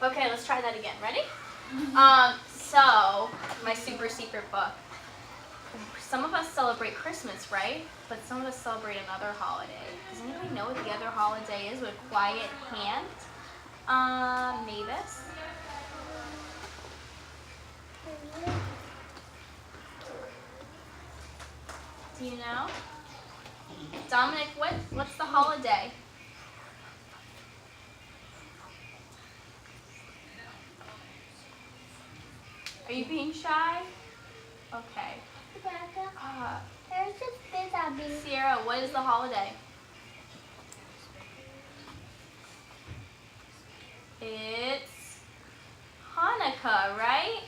Okay, let's try that again. Ready? So, my super secret book. Some of us celebrate Christmas, right? But some of us celebrate another holiday. Does anybody know what the other holiday is with quiet hand? Mavis? Do you know? Dominic, what's the holiday? Are you being shy? Okay. Sierra, what is the holiday? It's Hanukkah, right?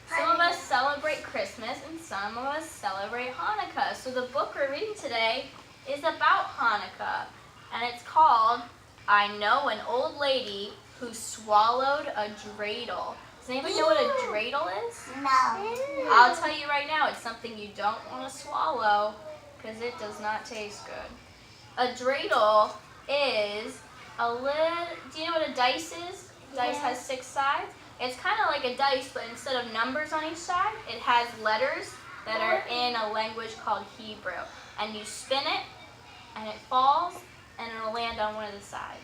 Some of us celebrate Christmas and some of us celebrate Hanukkah. So the book we're reading today is about Hanukkah, and it's called I Know an Old Lady Who Swallowed a Dreidel. Does anybody know what a dreidel is? No. I'll tell you right now, it's something you don't want to swallow because it does not taste good. A dreidel is a little, do you know what a dice is? Dice has 6 sides. It's kind of like a dice, but instead of numbers on each side, it has letters that are in a language called Hebrew. And you spin it, and it falls, and it'll land on one of the sides.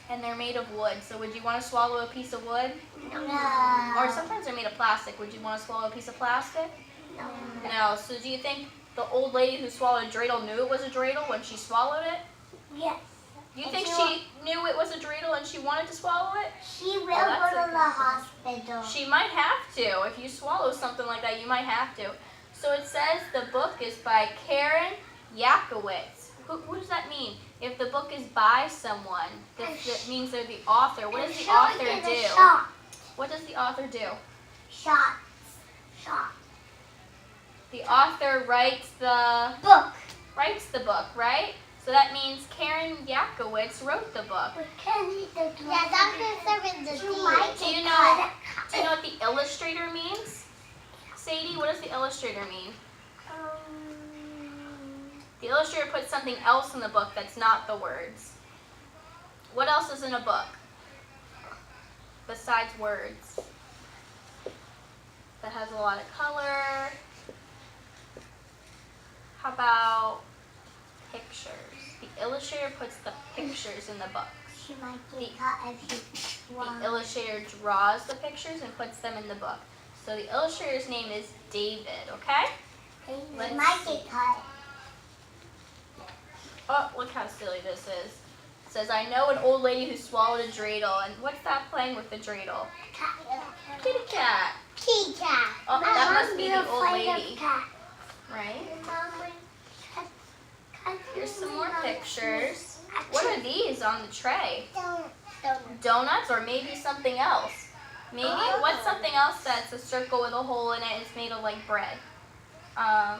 And they're made of wood, so would you want to swallow a piece of wood? No. Or sometimes they're made of plastic. Would you want to swallow a piece of plastic? No. No. So do you think the old lady who swallowed a dreidel knew it was a dreidel when she swallowed it? Yes. You think she knew it was a dreidel and she wanted to swallow it? She will go to the hospital. She might have to. If you swallow something like that, you might have to. So it says the book is by Karen Yakowitz. What does that mean? If the book is by someone, that means they're the author. What does the author do? What does the author do? Shot. The author writes the Book. Right? So that means Karen Yakowitz wrote the book. Yeah, Dr. the Do you know what the illustrator means? Sadie, what does the illustrator mean? The illustrator puts something else in the book that's not the words. What else is in a book besides words? That has a lot of color. How about pictures? The illustrator puts the pictures in the book. She might get cut if she The illustrator draws the pictures and puts them in the book. So the illustrator's name is David, okay? She might get cut. Oh, look how silly this is. It says, I know an old lady who swallowed a dreidel. And what's that playing with the dreidel? Kitty cat. Kitty cat. Oh, that must be the old lady. Cat. Right? Here's Here's some more pictures. What are these on the tray? Donuts or maybe something else? Maybe, what's something else that's a circle with a hole in it and it's made of like bread? Asher.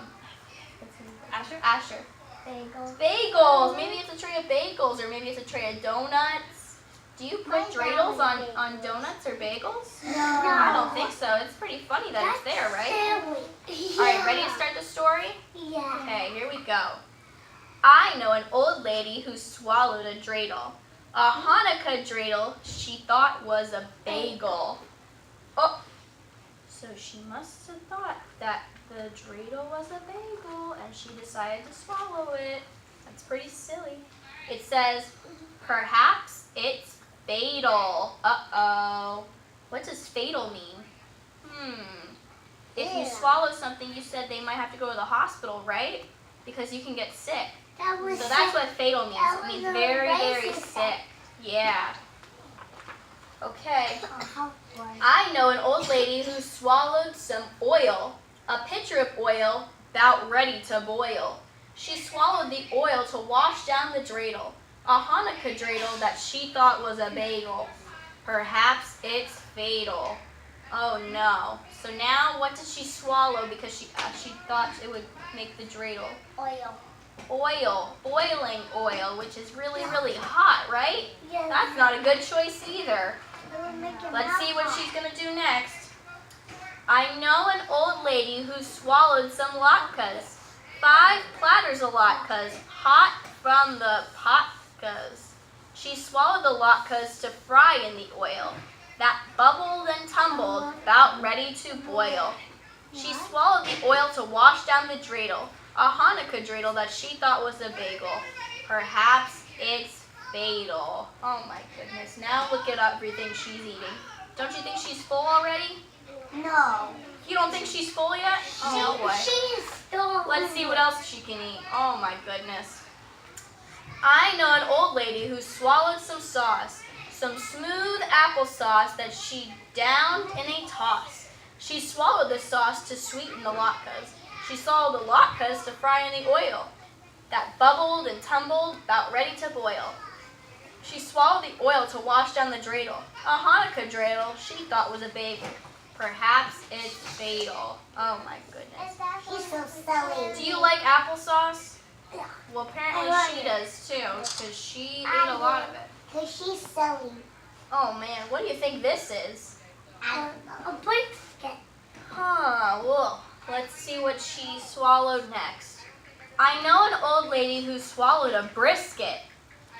Bagels. Maybe it's a tray of bagels or maybe it's a tray of donuts. Do you put dreidels on donuts or bagels? No. I don't think so. It's pretty funny that it's there, right? Yeah. All right, ready to start the story? Yeah. Okay, here we go. I know an old lady who swallowed a dreidel. A Hanukkah dreidel she thought was a bagel. Oh, so she must have thought that the dreidel was a bagel and she decided to swallow it. That's pretty silly. It says, perhaps it's fatal. Uh-oh. What does fatal mean? If you swallow something, you said they might have to go to the hospital, right? Because you can get sick. So that's what fatal means. It means very, very sick. Yeah. Okay. I know an old lady who swallowed some oil, a pitcher of oil, about ready to boil. She swallowed the oil to wash down the dreidel, a Hanukkah dreidel that she thought was a bagel. Perhaps it's fatal. Oh no. So now what did she swallow because she thought it would make the dreidel? Oil, boiling oil, which is really, really hot, right? Yeah. That's not a good choice either. Let's see what she's going to do next. I know an old lady who swallowed some latkes. 5 platters of latkes, hot from the potkas. She swallowed the latkes to fry in the oil. that bubbled and tumbled, about ready to boil. She swallowed the oil to wash down the dreidel, a Hanukkah dreidel that she thought was a bagel. Perhaps it's fatal. Oh my goodness, now look at everything she's eating. Don't you think she's full already? No. You don't think she's full yet? Oh boy. She's still. Let's see what else she can eat. Oh my goodness. I know an old lady who swallowed some sauce, some smooth applesauce that she downed in a toss. She swallowed the sauce to sweeten the latkes. She swallowed the latkes to fry in the oil that bubbled and tumbled, about ready to boil. She swallowed the oil to wash down the dreidel, a Hanukkah dreidel she thought was a bagel. Perhaps it's fatal. Oh my goodness. He's so silly. Do you like applesauce? Yeah. Well, apparently I like she it. does too, because she ate a lot of it. Because she's silly. Oh man, what do you think this is? I don't know. A brisket. Huh, well, let's see what she swallowed next. I know an old lady who swallowed a brisket,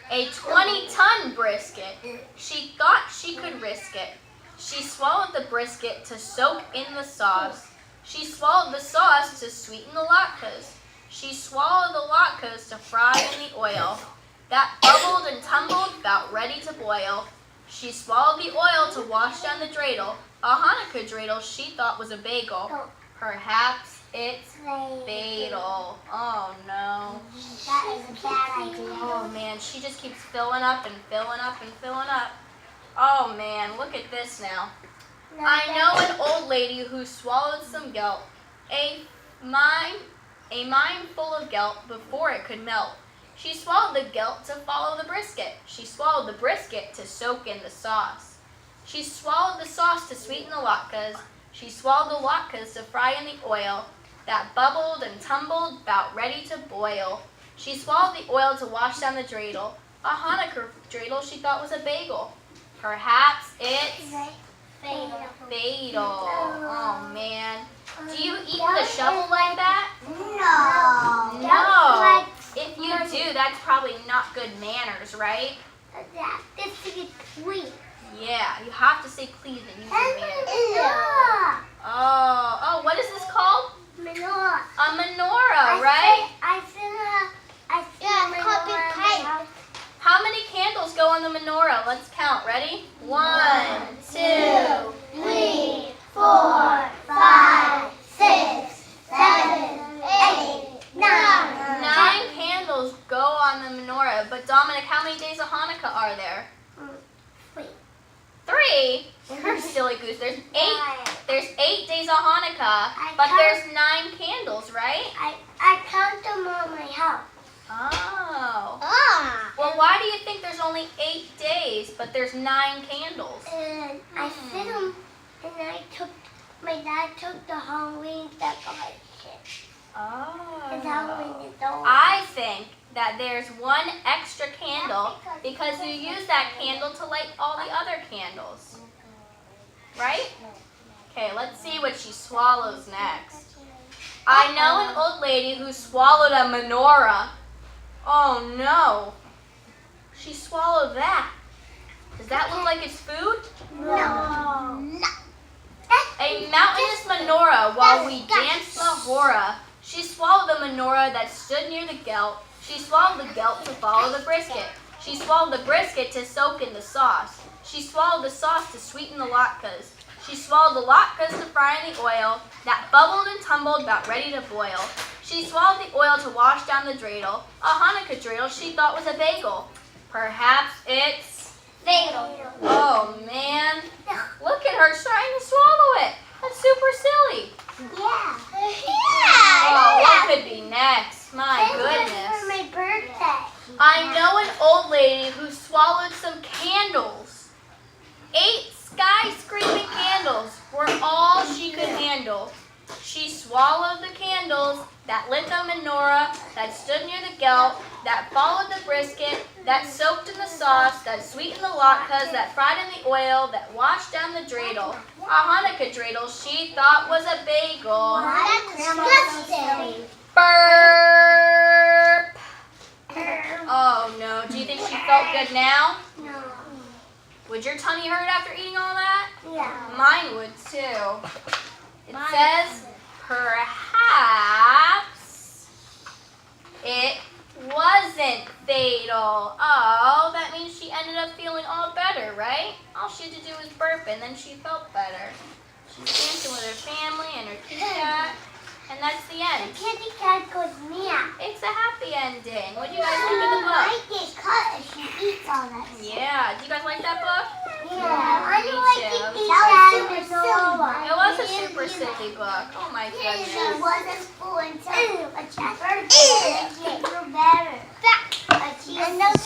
a 20-ton brisket. She thought she could risk it. She swallowed the brisket to soak in the sauce. She swallowed the sauce to sweeten the latkes. She swallowed the latkes to fry in the oil that bubbled and tumbled, about ready to boil. She swallowed the oil to wash down the dreidel, a Hanukkah dreidel she thought was a bagel. Perhaps it's fatal. Oh no. That is a bad idea. Oh man, she just keeps filling up and filling up and filling up. Oh man, look at this now. I know an old lady who swallowed some gelt, a mine full of gelt before it could melt. She swallowed the gelt to follow the brisket. She swallowed the brisket to soak in the sauce. She swallowed the sauce to sweeten the latkes. She swallowed the latkes to fry in the oil that bubbled and tumbled, about ready to boil. She swallowed the oil to wash down the dreidel, a Hanukkah dreidel she thought was a bagel. Perhaps it's fatal. Oh man. Do you eat with a shovel like that? No. No. If you do, that's probably not good manners, right? This is sweet. Yeah, you have to say please and use your manners. Yeah. Oh, what is this called? Menorah. A menorah, right? I feel menorah. How many candles go on the menorah? Let's count. Ready? 1, 2, 3, 4, 5, 6, 7, 8, 9. 9 candles go on the menorah. But Dominic, how many days of Hanukkah are there? 3? You're a silly goose. There's 8 days of Hanukkah, but there's 9 candles, right? I count them on my house. Oh. Ah. Well, why do you think there's only 8 days, but there's 9 candles? And I fit them, and my dad took the Halloween decoration. Because Halloween is over. I think that there's 1 extra candle because you use that candle to light all the other candles. Right? Okay, let's see what she swallows next. I know an old lady who swallowed a menorah. Oh no. She swallowed that. Does that look like it's food? No. A mountainous menorah while we danced the hora. She swallowed the menorah that stood near the gelt. She swallowed the gelt to follow the brisket. She swallowed the brisket to soak in the sauce. She swallowed the sauce to sweeten the latkes. She swallowed the latkes to fry in the oil that bubbled and tumbled, about ready to boil. She swallowed the oil to wash down the dreidel, a Hanukkah dreidel she thought was a bagel. Perhaps it's Fatal. Oh man, look at her trying to swallow it. That's super silly. Yeah. Oh, what could be next? My For goodness. my birthday. I know an old lady who swallowed some candles. 8 sky-screaming candles were all she could handle. She swallowed the candles that lit the menorah, that stood near the gelt, that followed the brisket, that soaked in the sauce, that sweetened the latkes, that fried in the oil, that washed down the dreidel. A Hanukkah dreidel she thought was a bagel. That's disgusting. Burp. Oh no, do you think she felt good now? No. Would your tummy hurt after eating all that? Yeah. Mine would too. It says, perhaps it wasn't fatal. Oh, that means she ended up feeling all better, right? All she had to do was burp and then she felt better. She's dancing with her family and her kitty cat. And that's the end. The kitty cat goes meow. It's a happy ending. What do you guys think of the book? I get cut if she eats all that. Yeah. Do you guys like that book? Yeah. I don't Me like too. it. That was super silly. It was a super silly book. Oh my She goodness. wasn't full until a birthday. It grew better. And those